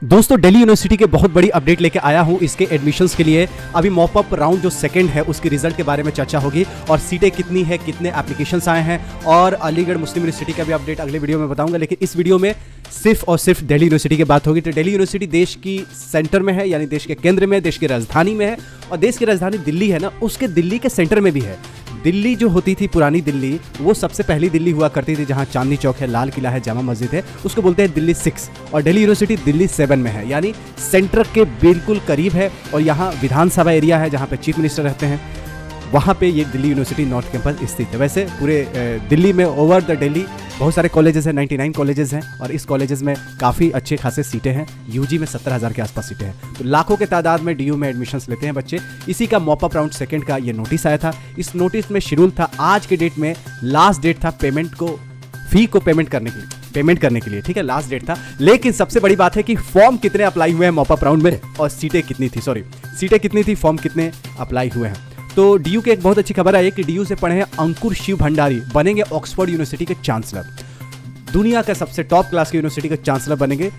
दोस्तों दिल्ली यूनिवर्सिटी के बहुत बड़ी अपडेट लेके आया हूँ इसके एडमिशन्स के लिए। अभी मॉपअप राउंड जो सेकंड है उसकी रिजल्ट के बारे में चर्चा होगी और सीटें कितनी है, कितने एप्लीकेशंस आए हैं और अलीगढ़ मुस्लिम यूनिवर्सिटी का भी अपडेट अगले वीडियो में बताऊंगा। लेकिन इस वीडियो में सिर्फ और सिर्फ दिल्ली यूनिवर्सिटी की बात होगी। तो दिल्ली यूनिवर्सिटी देश की सेंटर में है, यानी देश के केंद्र में, देश की राजधानी में है और देश की राजधानी दिल्ली है ना, उसके दिल्ली के सेंटर में भी है। दिल्ली जो होती थी पुरानी दिल्ली, वो सबसे पहली दिल्ली हुआ करती थी जहां चांदनी चौक है, लाल किला है, जामा मस्जिद है, उसको बोलते हैं दिल्ली 6। और दिल्ली यूनिवर्सिटी दिल्ली 7 में है, यानी सेंटर के बिल्कुल करीब है। और यहाँ विधानसभा एरिया है जहाँ पे चीफ मिनिस्टर रहते हैं, वहाँ पे ये दिल्ली यूनिवर्सिटी नॉर्थ कैंपस स्थित है। वैसे पूरे दिल्ली में ओवर द दिल्ली बहुत सारे कॉलेजेस हैं, 99 कॉलेजेस हैं और इस कॉलेजेस में काफ़ी अच्छे खासे सीटें हैं। यूजी में 17,000 के आसपास सीटें हैं, तो लाखों के तादाद में डीयू में एडमिशन्स लेते हैं बच्चे। इसी का मॉपअप राउंड सेकंड का ये नोटिस आया था। इस नोटिस में शेड्यूल था, आज के डेट में लास्ट डेट था पेमेंट को, फी को पेमेंट करने के लिए, ठीक है, लास्ट डेट था। लेकिन सबसे बड़ी बात है कि फॉर्म कितने अप्लाई हुए हैं मॉपअप राउंड में और सीटें कितनी थी, फॉर्म कितने अप्लाई हुए हैं। तो डीयू की एक बहुत अच्छी खबर आई है कि डीयू से पढ़े हैं अंकुर शिव भंडारी बनेंगे ऑक्सफोर्ड यूनिवर्सिटी के चांसलर। दुनिया का सबसे टॉप क्लास की यूनिवर्सिटी के चांसलर बनेंगे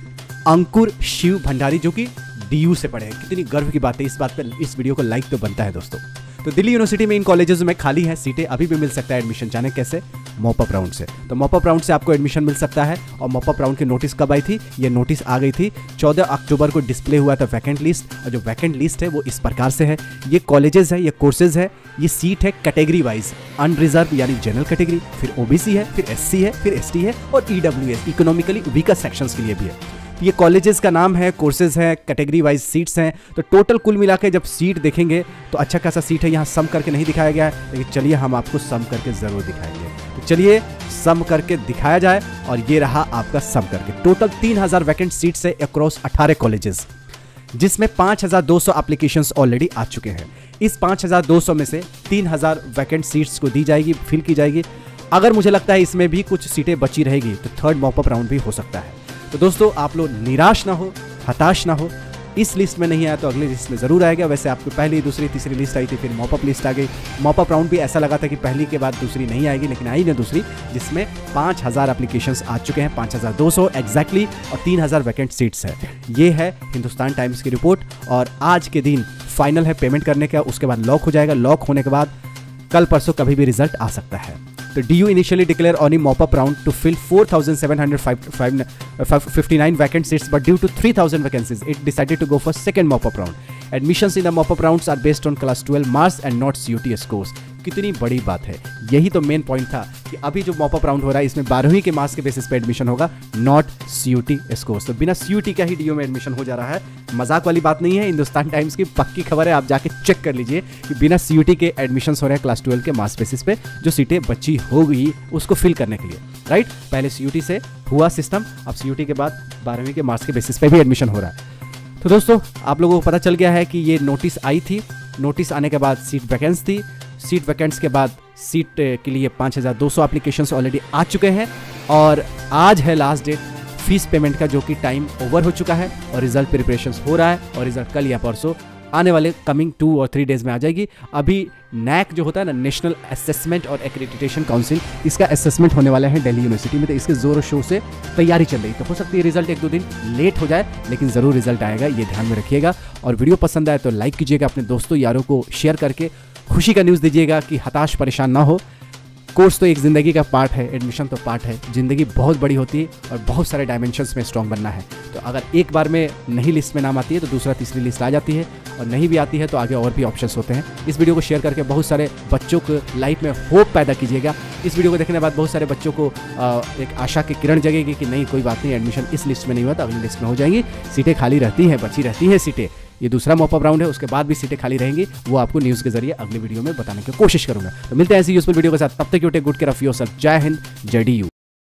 अंकुर शिव भंडारी, जो कि डीयू से पढ़े हैं। कितनी गर्व की बात है, इस बात पर इस वीडियो को लाइक तो बनता है दोस्तों। तो दिल्ली यूनिवर्सिटी में इन कॉलेजेस में खाली है सीटें, अभी भी मिल सकता है एडमिशन। जाने कैसे? मॉपअप राउंड से। तो मॉपअप राउंड से आपको एडमिशन मिल सकता है। और मॉपअप राउंड की नोटिस कब आई थी? ये नोटिस आ गई थी 14 अक्टूबर को डिस्प्ले हुआ था वैकेंट लिस्ट। और जो वैकेंट लिस्ट है वो इस प्रकार से है, ये कॉलेजेस है, ये कोर्सेज है, ये सीट है कैटेगरी वाइज, अनरिजर्व यानी जनरल कैटेगरी, फिर ओबीसी है, फिर एससी है, फिर एसटी है और ईडब्ल्यूएस इकोनॉमिकली वीकर सेक्शंस के लिए भी है। ये कॉलेजेस का नाम है, कोर्सेज हैं, कैटेगरी वाइज सीट्स हैं। तो टोटल कुल मिला के जब सीट देखेंगे तो अच्छा खासा सीट है। यहाँ सम करके नहीं दिखाया गया है, लेकिन चलिए हम आपको सम करके ज़रूर दिखाएंगे। तो चलिए सम करके दिखाया जाए और ये रहा आपका सम करके। टोटल 3000 वैकेंट सीट्स है अक्रॉस 18 कॉलेजेस, जिसमें 5200 एप्लीकेशंस ऑलरेडी आ चुके हैं। इस 5200 में से 3000 वैकेंट सीट्स को दी जाएगी, फिल की जाएगी। अगर मुझे लगता है इसमें भी कुछ सीटें बची रहेगी तो थर्ड मॉपअप राउंड भी हो सकता है। तो दोस्तों आप लोग निराश ना हो, हताश ना हो। इस लिस्ट में नहीं आया तो अगली लिस्ट में ज़रूर आएगा। वैसे आपको पहली, दूसरी, तीसरी लिस्ट आई थी, फिर मॉपअप लिस्ट आ गई। मॉपअप राउंड भी ऐसा लगा था कि पहली के बाद दूसरी नहीं आएगी, लेकिन आई ना दूसरी, जिसमें 5000 एप्लीकेशंस आ चुके हैं, 5200 एग्जैक्टली, और 3000 वैकेंट सीट्स है। ये है हिंदुस्तान टाइम्स की रिपोर्ट और आज के दिन फाइनल है पेमेंट करने का, उसके बाद लॉक हो जाएगा। लॉक होने के बाद कल परसों कभी भी रिजल्ट आ सकता है। तो DU initially declared on a mop-up round to fill 4,759 vacant seats, but due to 3,000 vacancies, it decided to go for second mop-up round. Admissions in the mop-up rounds are based on class 12 marks and not CUT scores. कितनी बड़ी बात है, यही तो main point था कि अभी जो मॉपअप राउंड हो रहा है इसमें 12वीं के मार्क्स के बेसिस पे एडमिशन होगा, नॉट CUT स्कोर्स। तो बिना CUT का ही DU में एडमिशन हो जा रहा है। मजाक वाली बात नहीं है, हिंदुस्तान टाइम्स की पक्की खबर है, आप जाके चेक कर लीजिए कि बिना CUT के एडमिशन हो रहे हैं क्लास 12 के मार्क्स बेसिस पे। जो सीटें बची होगी उसको फिल करने के लिए, राइट। पहले CUT से हुआ सिस्टम, अब CUT के बाद 12वीं के मार्क्स के बेसिस पे भी एडमिशन हो रहा है। तो दोस्तों आप लोगों को पता चल गया है कि ये नोटिस आई थी। नोटिस आने के बाद सीट वैकेंट्स थी, सीट वैकेंट्स के बाद सीट के लिए 5200 एप्लीकेशंस ऑलरेडी आ चुके हैं और आज है लास्ट डेट फीस पेमेंट का, जो कि टाइम ओवर हो चुका है और रिजल्ट प्रिपरेशंस हो रहा है और रिजल्ट कल या परसों आने वाले कमिंग 2 और 3 डेज में आ जाएगी। अभी NAC जो होता है ना, नेशनल असेसमेंट और एक्रेडिटेशन काउंसिल, इसका असेसमेंट होने वाला है दिल्ली यूनिवर्सिटी में। तो इसके जोर शोर से तैयारी चल रही है। तो हो सकती है रिजल्ट 1-2 दिन लेट हो जाए, लेकिन ज़रूर रिजल्ट आएगा, ये ध्यान में रखिएगा। और वीडियो पसंद आए तो लाइक कीजिएगा, अपने दोस्तों यारों को शेयर करके खुशी का न्यूज़ दीजिएगा कि हताश परेशान ना हो। कोर्स तो एक ज़िंदगी का पार्ट है, एडमिशन तो पार्ट है। ज़िंदगी बहुत बड़ी होती है और बहुत सारे डायमेंशंस में स्ट्रॉन्ग बनना है। तो अगर एक बार में नहीं लिस्ट में नाम आती है तो दूसरा तीसरी लिस्ट आ जाती है, और नहीं भी आती है तो आगे और भी ऑप्शंस होते हैं। इस वीडियो को शेयर करके बहुत सारे बच्चों को लाइफ में होप पैदा कीजिएगा। इस वीडियो को देखने के बाद बहुत सारे बच्चों को एक आशा की किरण जगेगी कि नहीं, कोई बात नहीं, एडमिशन इस लिस्ट में नहीं हुआ तो अगली लिस्ट में हो जाएंगी। सीटें खाली रहती हैं, बची रहती हैं सीटें। ये दूसरा मॉपअप राउंड है, उसके बाद भी सीटें खाली रहेंगी, वो आपको न्यूज़ के जरिए अगले वीडियो में बताने की कोशिश करूंगा। तो मिलते हैं ऐसी यूजफुल वीडियो के साथ, तब तक you take good care of yourself. Jai Hind, जय DU।